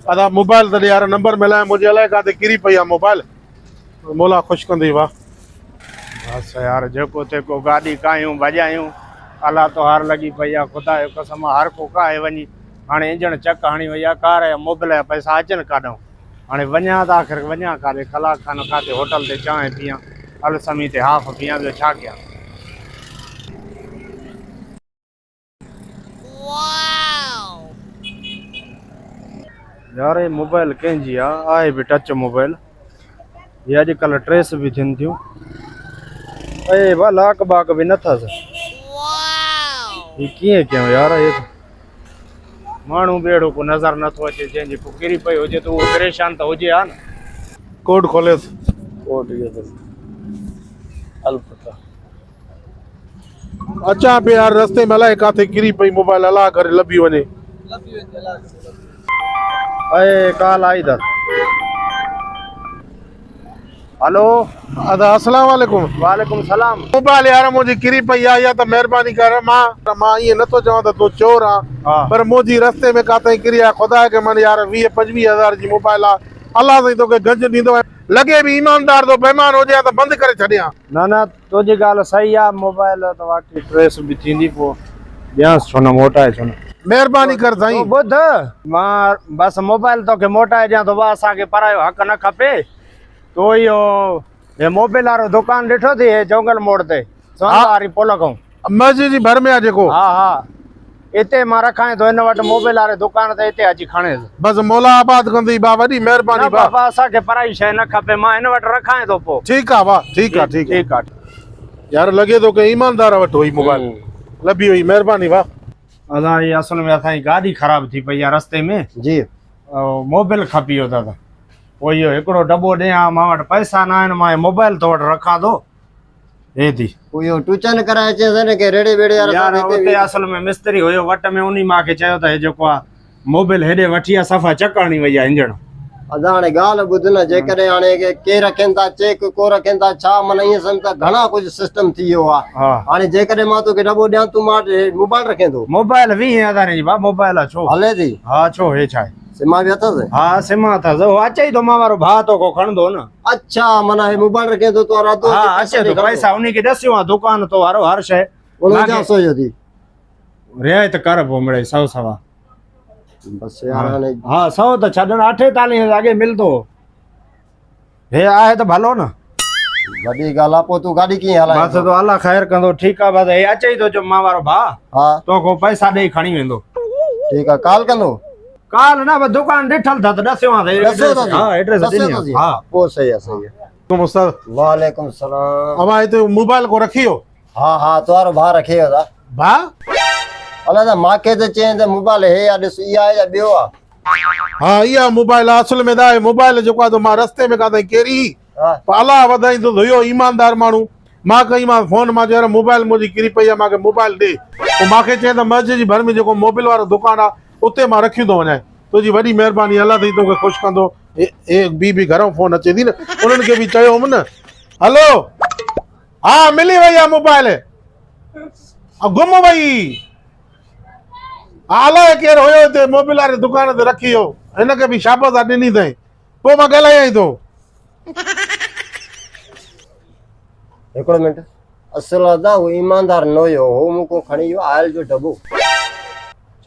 अदा मोबाइल तो यार नंबर मिला मुझे अलाए काथे किरी पई आहे मोबाइल मोला खुश कंदी वाह बस यार जेको तेको गाड़ी कायूं बजायूं अला तो हार लगी पई आहे खुदा जो कसम हर को काहे वञी हाणे इंजण चक हणी वई आहे कार या मोबाइल जा पैसा अचनि काॾूं हाणे वञा त आख़िर वञा काॾे कलाक खनि काथे होटल ते चांहि पियां अलसमी ते हाफ पियां ॿियो छा कयां। यार ये मोबाइल कंहिंजी आहे बि टच मोबाइल ये अॼुकल्ह ट्रेस बि थियनि थियूं ऐं भा लाक बाक बि न अथसि ये कीअं कयूं यार ये माण्हू बि अहिड़ो को नज़र नथो अचे जंहिंजी को किरी पई हुजे त उहो परेशान त हुजे हा न। कोड खोलेस कोड इहो अथसि अलपता अच्छा पे यार रस्ते में अलाए काथे किरी पई मोबाइल अला करे लभी वने अरे काल आई था। हेलो अदा अस्सलाम वालेकुम। वालेकुम सलाम। मोबाइल यार मुझे किरी पई आहे या त मेहरबानी कर मां ये नथो चवां त तू चोर आ पर मुझी रस्ते में काथे किरी आहे खुदा के मन यार 20-25 जी मोबाइल आ अल्लाह से तोके गंज दींदो लगे भी ईमानदार तो बेईमान हो जाए तो बंद करे छड़िया ना ना तुझी गाल सही आ मोबाइल तो वाकई ट्रेस भी थींदी पो ॿियांसि छो न मोटाए छो न मेहरबानी कर साईं ॿुध मां बस मोबाइल तोखे मोटाए ॾियां थो असांखे परायो हक़ न खपे तो इहो हे मोबाइल वारो दुकान ॾिठो थी हे जंगल मोड़ ते वारी पुल खां मस्जिद जी भर में आहे जेको हा हा इते मां रखां थो हिन वटि मोबाइल वारे दुकान ते इते अची खणे बस मौला आबाद कंदी बा वॾी मेहरबानी बा बाबा असांखे पराई शइ न खपे मां हिन वटि रखां थो पोइ ठीक आहे वाह ठीक आहे ठीक आहे यार लगे तो के ईमानदार वटि हुई मोबाइल लभी हुई मेहरबानी वाह। अदा ये असल में असांजी गाॾी ख़राब थी पई आहे रस्ते में जी मोबाइल खपी वियो दादा पोइ इहो हिकिड़ो दॿो ॾियां मां वटि पैसा न आहिनि मां मोबाइल तो वटि रखां थो हे थी यो टूचन कराए अचे ने के रेड़े बेड़े यार उते असल में मिस्त्री हुयो वट में उनी मांखे चयो त हे जेको आहे मोबाइल हेॾे वठी आहे सफ़ा चक हणी वई आहे इंजण अदा हाणे ॻाल्हि ॿुध न जेकॾहिं हाणे के रखनि था चेक को रखनि था छा माना ईअं सम्झ त घणा कुझु सिस्टम थी वियो आहे हाणे जेकॾहिं मां तोखे दॿो ॾियां तूं मां मोबाइल रखे थो मोबाइल 20,000 जी बा मोबाइल आहे छो हले थी हा छो हे छा आहे सिमा बि अथसि हा सिमा अथसि उहो अचे ई थो मां वारो भाउ तोखो खणंदो न अच्छा माना हे मोबाइल रखे थो तो रातो हा अचे थो पैसा उन खे ॾसियो आहे दुकान तो वारो हर शइ 4900 जो थी रियायत कर पोइ मिड़े 100 बस यार हाणे हा 100 त छॾण 48 अॻे मिलंदो हे आहे त भलो न वॾी ॻाल्हि आहे पोइ तूं गाॾी कीअं हलाए बस तो अल्लाह ख़ैर कंदो ठीकु आहे बस हे अचे ई थो जो मां वारो भाउ हा तोखो पैसा ॾेई खणी वेंदो ठीकु आहे काल कंदो काल न बस दुकान ॾिठल था त ॾसियो आहे हा एड्रेस ॾिनी हा पोइ सही आहे तुम उस्ताद वालेकुम सलाम अब आए तो मोबाइल को रखियो हा हा तुम्हारो भाउ रखे था भा अला त मांखे त चई त मोबाइल हे या ॾिस इहा आहे या ॿियो आहे हाँ इहा मोबाइल असल में दा मोबाइल जो तो मां रस्ते में काथे केरी अल्लाह वधाई तो हुयो ईमानदार माण्हू मां कई मां फोन मां यार मोबाइल मुझी किरी पई आहे मांखे मोबाइल ॾे पोइ मांखे चई त मस्जिद जी भर में जेको मोबाइल वारो दुकान आहे उते मां रखी थो वञां तुंहिंजी वॾी महिरबानी अल्लाह ताईं तोखे ख़ुशि कंदो ॿी घरों फोन अचे थी न उन्हनि खे बि चयोमि न हलो हा मिली वई आहे मोबाइल गुम वई अलाए केरु हुयो हिते मोबाइल वारे दुकान ते रखी वियो हिनखे बि शाबाश ॾिनी अथई पोइ मां ॻाल्हायां थो हिकिड़ो मिंट असल अदा उहो ईमानदार न हुयो हो मूंखां खणी वियो आयल जो दॿो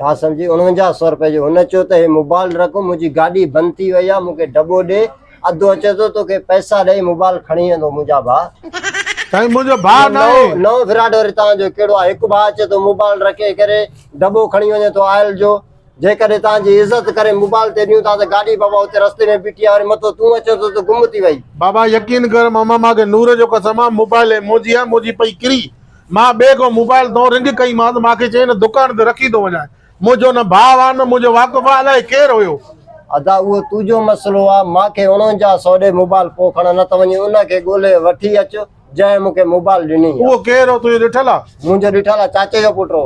छा सम्झी 4900 रुपए जो हुन चयो त हे मोबाइल रखो मुंहिंजी गाॾी बंदि थी वई आहे मूंखे दॿो ॾे अधु अचे थो तोखे पैसा ॾेई मोबाइल खणी वेंदो मुंहिंजा भाउ साईं मुंहिंजो भाउ न आहे नओं विराट वरी तव्हांजो कहिड़ो आहे हिकु भाउ अचे थो मोबाइल रखे करे दॿो खणी वञे थो आयल जो जेकॾहिं तव्हांजी इज़त करे मोबाइल ते ॾियूं था त गाॾी बाबा हुते रस्ते में बीठी आहे वरी मथो तूं अचे थो त गुम थी वई बाबा यकीन कर मामा मांखे नूर जो कसम आहे मोबाइल मुंहिंजी आहे मुंहिंजी पई किरी मां ॿिए को मोबाइल तो रिंग कई मां त मांखे चई न दुकान ते रखी थो वञां मुंहिंजो न भाउ आहे न मुंहिंजो वाक़ुफ़ आहे अलाए केरु हुयो अदा उहो तुंहिंजो मसइलो आहे मांखे 4900 ॾे मोबाइल पोइ खण न त वञी उनखे ॻोल्हे वठी अचु जंहिं मूंखे मोबाइल ॾिनी उहो केरु हो तुंहिंजो ॾिठल आहे मुंहिंजो ॾिठल आहे चाचे जो पुटु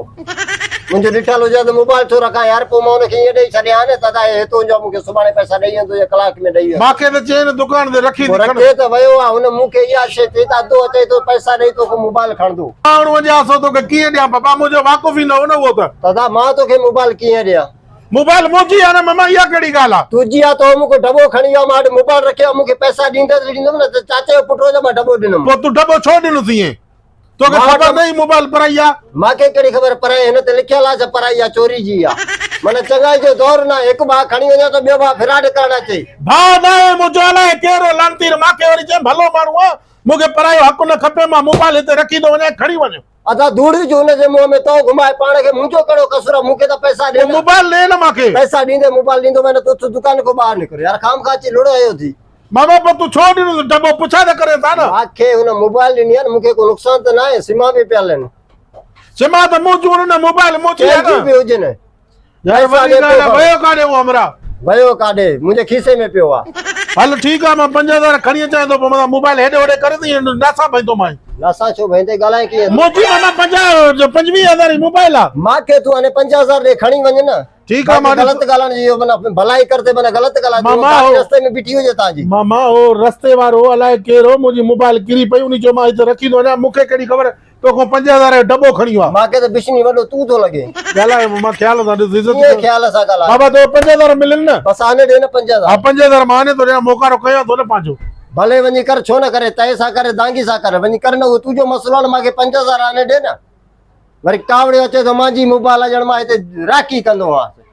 मुंहिंजो ॾिठल हुजे त मोबाइल छो रखां यार पोइ मां हुनखे ईअं ॾेई छॾियां न त हितो जो मूंखे सुभाणे पैसा ॾेई वेंदो या कलाक में ॾेई वेंदो मांखे त चई न दुकान ते रखी रखे त वियो आहे हुन मूंखे इहा शइ चई त अधु अचे थो पैसा ॾेई तोखे मोबाइल खणंदो 4900 तोखे कीअं ॾियां बाबा मुंहिंजो वाक़ुफ़ ई न हो न उहो त दादा मां तोखे मोबाइल कीअं ॾियां मोबाइल मुंहिंजी आहे न मामा, इहा कहिड़ी ॻाल्हि आहे? तुझी आहे तो मूंखे डबो खणी वियो, मां वटि मोबाइल रखियो, मूंखे पैसा ॾींदे ॾींदुमि न, त चाचे जो पुट जो मां डबो ॾिनुमि। पोइ तूं डबो छो ॾिनोसि ईअं? तोखे मां ख़बर त- नहीं मोबाइल पराई आहे? मूंखे कहिड़ी ख़बर पराई, हिन ते लिखियल आहे पराई आहे, चोरी जी आहे। माना चङाई जो दौर न, हिकु भाउ खणी वञो त ॿियो भाउ फिराड करणु अचे। भाउ न आहे मुंहिंजो, अलाए कहिड़ो लांती मूंखे वरी चए भलो माण्हू आहे, मूंखे परायो हक़ न खपे, मां मोबाइल हिते रखी थो वञा, खणी वञो। अदा धूड़ी जो हुनजे मुंहं में तो घुमाए, पाण खे मुंहिंजो कहिड़ो कसूर आहे? मूंखे त पैसा ॾे पोइ न। मोबाइल ॾे न मूंखे। पैसा ॾींदे मोबाइल ॾींदो मैं, तूं दुकान खां ॿाहिरि निकिरो यार, खाम खा अची लुड़ो आयो थी। मामा पोइ तूं छो ॾिनोसि डबो? पुछा त करे था न। मूंखे हुन मोबाइल ॾिनी आहे न, मूंखे को नुक़सान त न आहे, सिमा बि पियल आहिनि, सिमा त मुंहिंजो न, मोबाइल मुंहिंजी आहे कंहिंजी न। बि हुजनि। यार पैसा वॾी ॾे ॻाल्हि आहे, पियो वयो काॾे उहो हमरा? वयो काॾे, मुंहिंजे खीसे में पियो आहे। हल ठीकु आहे, मां 5000 खणी अचां थो, पोइ मां मोबाइल हेॾे होॾे करे थी नासा भईंदो मां। नासा छो भईंदे, ॻाल्हाए कीअं? मुंहिंजी मामा 25,000 जी मोबाइल आहे। मूंखे तूं हाणे 5000 ॾे खणी वञ न। ठीकु आहे, मां ग़लति ॻाल्हाइण जी माना भलाई करते माना ग़लति ॻाल्हाए, मामा, गाॾी रस्ते में बीठी हुजे तव्हांजी। मामा हो रस्ते वारो अलाए केरो मुंहिंजी मोबाइल किरी पई, उन जो मां हिते रखी थो वञा, मूंखे कहिड़ी ख़बर तोखां 5000 जो डबो खणी वियो आहे। मूंखे त बिशनी वॾो तूं थो लॻे। ॻाल्हाए मां ख़्याल सां ॾिस, इज़त कीअं कर। ख़्याल सां ॻाल्हाए? बाबा तो 5000 मिलनि न। बसि हाणे ॾे न 5000। हा 5000 मां हाणे थो ॾियां, मोकारो कयो थो न पंहिंजो। भले वञी कर, छो न करे, तय सां करे, दांगी सां करे, वञी कर न, उहो तुंहिंजो मसलो आहे न। मूंखे 5000 हाणे ॾे न। वरी कावड़ियो अचे त मुंहिंजी मोबाइल ॼण मां हिते राखी कंदो आहियां।